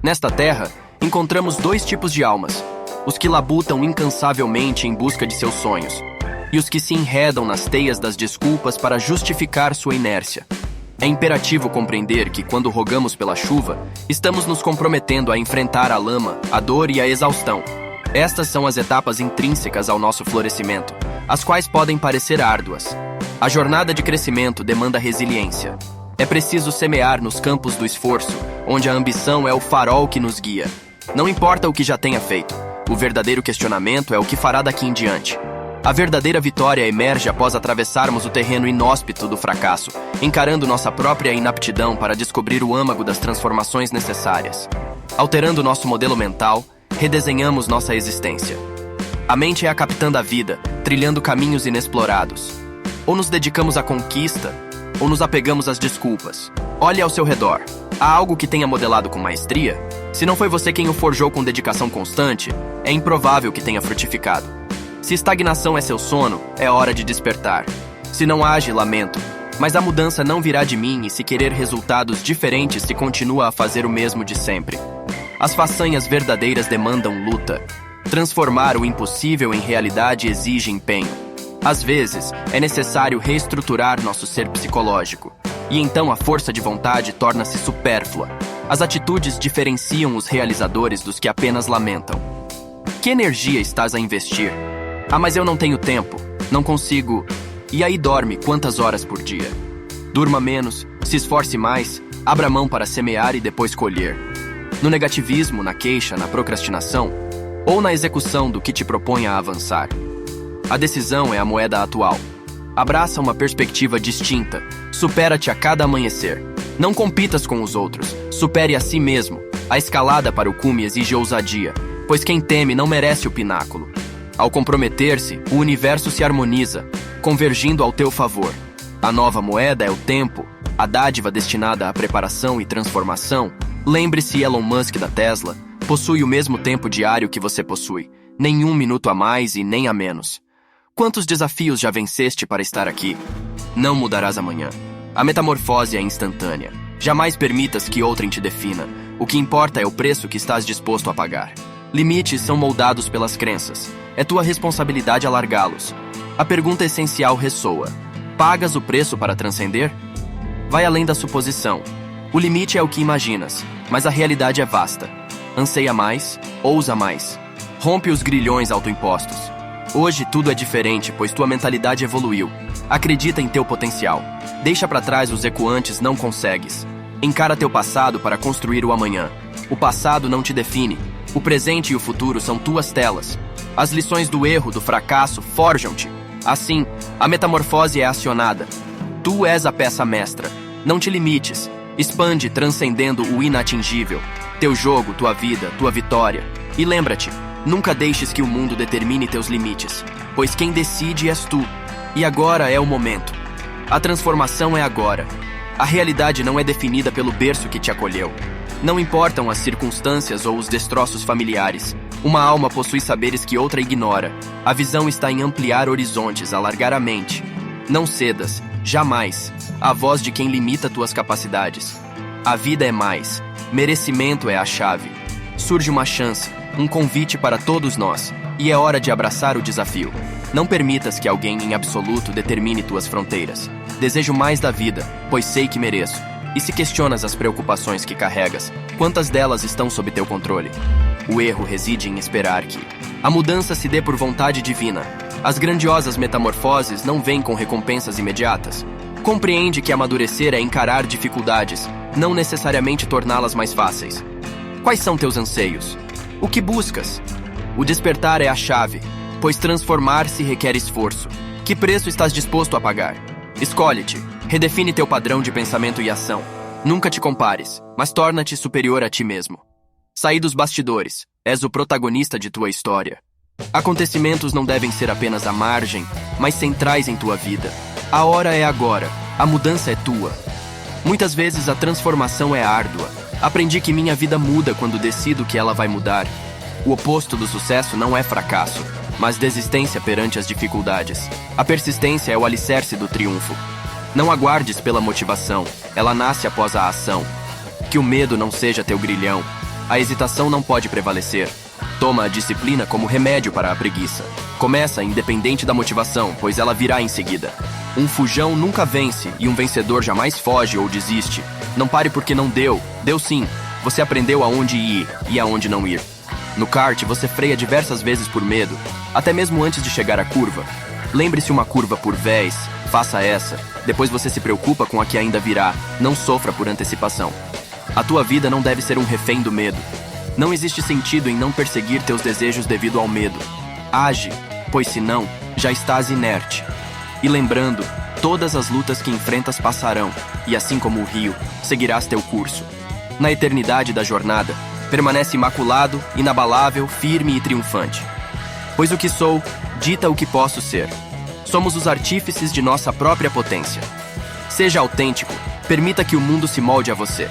Nesta terra, encontramos dois tipos de almas: os que labutam incansavelmente em busca de seus sonhos, e os que se enredam nas teias das desculpas para justificar sua inércia. É imperativo compreender que, quando rogamos pela chuva, estamos nos comprometendo a enfrentar a lama, a dor e a exaustão. Estas são as etapas intrínsecas ao nosso florescimento, as quais podem parecer árduas. A jornada de crescimento demanda resiliência. É preciso semear nos campos do esforço, onde a ambição é o farol que nos guia. Não importa o que já tenha feito, o verdadeiro questionamento é o que fará daqui em diante. A verdadeira vitória emerge após atravessarmos o terreno inóspito do fracasso, encarando nossa própria inaptidão para descobrir o âmago das transformações necessárias. Alterando nosso modelo mental, redesenhamos nossa existência. A mente é a capitã da vida, trilhando caminhos inexplorados. Ou nos dedicamos à conquista, ou nos apegamos às desculpas. Olhe ao seu redor. Há algo que tenha modelado com maestria? Se não foi você quem o forjou com dedicação constante, é improvável que tenha frutificado. Se estagnação é seu sono, é hora de despertar. Se não age, lamento. Mas a mudança não virá de mim, e se querer resultados diferentes se continua a fazer o mesmo de sempre. As façanhas verdadeiras demandam luta. Transformar o impossível em realidade exige empenho. Às vezes, é necessário reestruturar nosso ser psicológico. E então a força de vontade torna-se supérflua. As atitudes diferenciam os realizadores dos que apenas lamentam. Que energia estás a investir? Ah, mas eu não tenho tempo, não consigo. E aí dorme quantas horas por dia? Durma menos, se esforce mais, abra mão para semear e depois colher. No negativismo, na queixa, na procrastinação, ou na execução do que te propõe a avançar. A decisão é a moeda atual. Abraça uma perspectiva distinta, supera-te a cada amanhecer. Não compitas com os outros, supere a si mesmo. A escalada para o cume exige ousadia, pois quem teme não merece o pináculo. Ao comprometer-se, o universo se harmoniza, convergindo ao teu favor. A nova moeda é o tempo, a dádiva destinada à preparação e transformação. Lembre-se, Elon Musk da Tesla possui o mesmo tempo diário que você possui, nem um minuto a mais e nem a menos. Quantos desafios já venceste para estar aqui? Não mudarás amanhã. A metamorfose é instantânea. Jamais permitas que outrem te defina. O que importa é o preço que estás disposto a pagar. Limites são moldados pelas crenças. É tua responsabilidade alargá-los. A pergunta essencial ressoa: pagas o preço para transcender? Vai além da suposição. O limite é o que imaginas, mas a realidade é vasta. Anseia mais, ousa mais. Rompe os grilhões autoimpostos. Hoje tudo é diferente, pois tua mentalidade evoluiu. Acredita em teu potencial. Deixa para trás os ecoantes não consegues. Encara teu passado para construir o amanhã. O passado não te define. O presente e o futuro são tuas telas. As lições do erro, do fracasso, forjam-te. Assim, a metamorfose é acionada. Tu és a peça mestra. Não te limites. Expande, transcendendo o inatingível. Teu jogo, tua vida, tua vitória. E lembra-te, nunca deixes que o mundo determine teus limites, pois quem decide és tu. E agora é o momento. A transformação é agora. A realidade não é definida pelo berço que te acolheu. Não importam as circunstâncias ou os destroços familiares. Uma alma possui saberes que outra ignora. A visão está em ampliar horizontes, alargar a mente. Não cedas, jamais, à voz de quem limita tuas capacidades. A vida é mais. Merecimento é a chave. Surge uma chance, um convite para todos nós, e é hora de abraçar o desafio. Não permitas que alguém em absoluto determine tuas fronteiras. Desejo mais da vida, pois sei que mereço. E se questionas as preocupações que carregas, quantas delas estão sob teu controle? O erro reside em esperar que a mudança se dê por vontade divina. As grandiosas metamorfoses não vêm com recompensas imediatas. Compreende que amadurecer é encarar dificuldades, não necessariamente torná-las mais fáceis. Quais são teus anseios? O que buscas? O despertar é a chave, pois transformar-se requer esforço. Que preço estás disposto a pagar? Escolhe-te, redefine teu padrão de pensamento e ação. Nunca te compares, mas torna-te superior a ti mesmo. Saí dos bastidores, és o protagonista de tua história. Acontecimentos não devem ser apenas à margem, mas centrais em tua vida. A hora é agora, a mudança é tua. Muitas vezes a transformação é árdua. Aprendi que minha vida muda quando decido que ela vai mudar. O oposto do sucesso não é fracasso, mas desistência perante as dificuldades. A persistência é o alicerce do triunfo. Não aguardes pela motivação, ela nasce após a ação. Que o medo não seja teu grilhão. A hesitação não pode prevalecer. Toma a disciplina como remédio para a preguiça. Começa independente da motivação, pois ela virá em seguida. Um fujão nunca vence e um vencedor jamais foge ou desiste. Não pare porque não deu. Deu sim. Você aprendeu aonde ir e aonde não ir. No kart, você freia diversas vezes por medo, até mesmo antes de chegar à curva. Lembre-se uma curva por vez, faça essa. Depois você se preocupa com a que ainda virá. Não sofra por antecipação. A tua vida não deve ser um refém do medo. Não existe sentido em não perseguir teus desejos devido ao medo. Age, pois senão, já estás inerte. E lembrando, todas as lutas que enfrentas passarão, e assim como o rio, seguirás teu curso. Na eternidade da jornada, permanece imaculado, inabalável, firme e triunfante. Pois o que sou, dita o que posso ser. Somos os artífices de nossa própria potência. Seja autêntico, permita que o mundo se molde a você.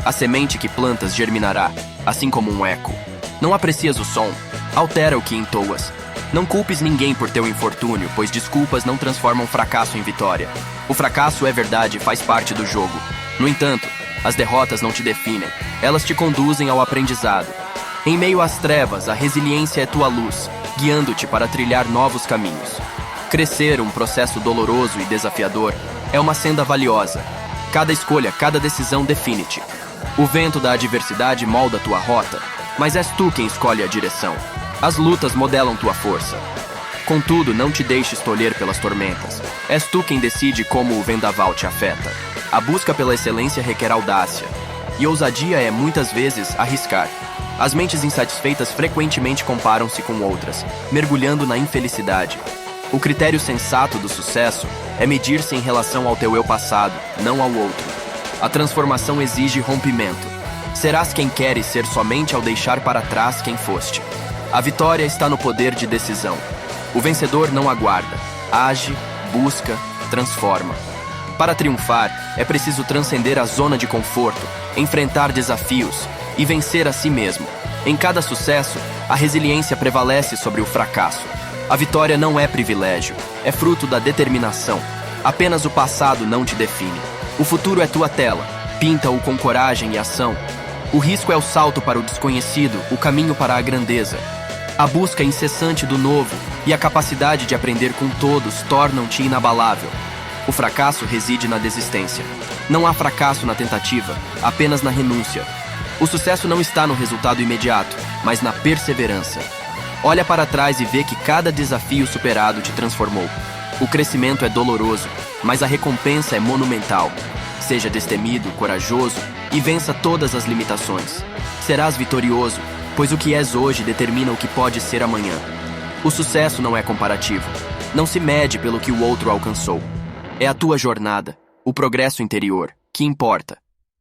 A semente que plantas germinará, assim como um eco. Não aprecias o som, altera o que entoas. Não culpes ninguém por teu infortúnio, pois desculpas não transformam fracasso em vitória. O fracasso é verdade e faz parte do jogo. No entanto, as derrotas não te definem, elas te conduzem ao aprendizado. Em meio às trevas, a resiliência é tua luz, guiando-te para trilhar novos caminhos. Crescer, um processo doloroso e desafiador, é uma senda valiosa. Cada escolha, cada decisão define-te. O vento da adversidade molda tua rota, mas és tu quem escolhe a direção. As lutas modelam tua força. Contudo, não te deixes tolher pelas tormentas. És tu quem decide como o vendaval te afeta. A busca pela excelência requer audácia. E ousadia é, muitas vezes, arriscar. As mentes insatisfeitas frequentemente comparam-se com outras, mergulhando na infelicidade. O critério sensato do sucesso é medir-se em relação ao teu eu passado, não ao outro. A transformação exige rompimento. Serás quem queres ser somente ao deixar para trás quem foste. A vitória está no poder de decisão. O vencedor não aguarda. Age, busca, transforma. Para triunfar, é preciso transcender a zona de conforto, enfrentar desafios e vencer a si mesmo. Em cada sucesso, a resiliência prevalece sobre o fracasso. A vitória não é privilégio, é fruto da determinação. Apenas o passado não te define. O futuro é tua tela, pinta-o com coragem e ação. O risco é o salto para o desconhecido, o caminho para a grandeza. A busca incessante do novo e a capacidade de aprender com todos tornam-te inabalável. O fracasso reside na desistência. Não há fracasso na tentativa, apenas na renúncia. O sucesso não está no resultado imediato, mas na perseverança. Olha para trás e vê que cada desafio superado te transformou. O crescimento é doloroso, mas a recompensa é monumental. Seja destemido, corajoso e vença todas as limitações. Serás vitorioso, pois o que és hoje determina o que pode ser amanhã. O sucesso não é comparativo. Não se mede pelo que o outro alcançou. É a tua jornada, o progresso interior, que importa.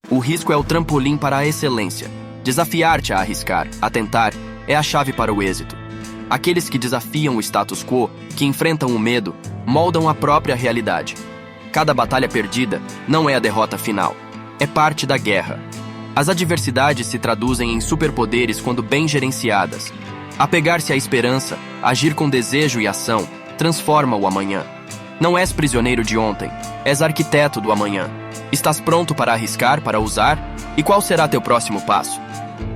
O risco é o trampolim para a excelência. Desafiar-te a arriscar, a tentar, é a chave para o êxito. Aqueles que desafiam o status quo, que enfrentam o medo, moldam a própria realidade. Cada batalha perdida não é a derrota final, é parte da guerra. As adversidades se traduzem em superpoderes quando bem gerenciadas. Apegar-se à esperança, agir com desejo e ação, transforma o amanhã. Não és prisioneiro de ontem, és arquiteto do amanhã. Estás pronto para arriscar, para ousar? E qual será teu próximo passo?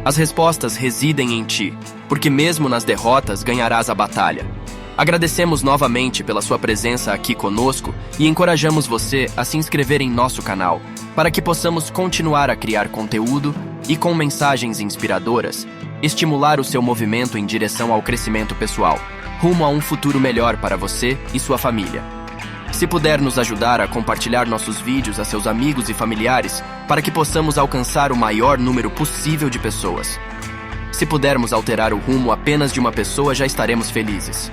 As respostas residem em ti, porque mesmo nas derrotas ganharás a batalha. Agradecemos novamente pela sua presença aqui conosco e encorajamos você a se inscrever em nosso canal, para que possamos continuar a criar conteúdo e, com mensagens inspiradoras, estimular o seu movimento em direção ao crescimento pessoal, rumo a um futuro melhor para você e sua família. Se puder nos ajudar a compartilhar nossos vídeos a seus amigos e familiares, para que possamos alcançar o maior número possível de pessoas. Se pudermos alterar o rumo apenas de uma pessoa, já estaremos felizes.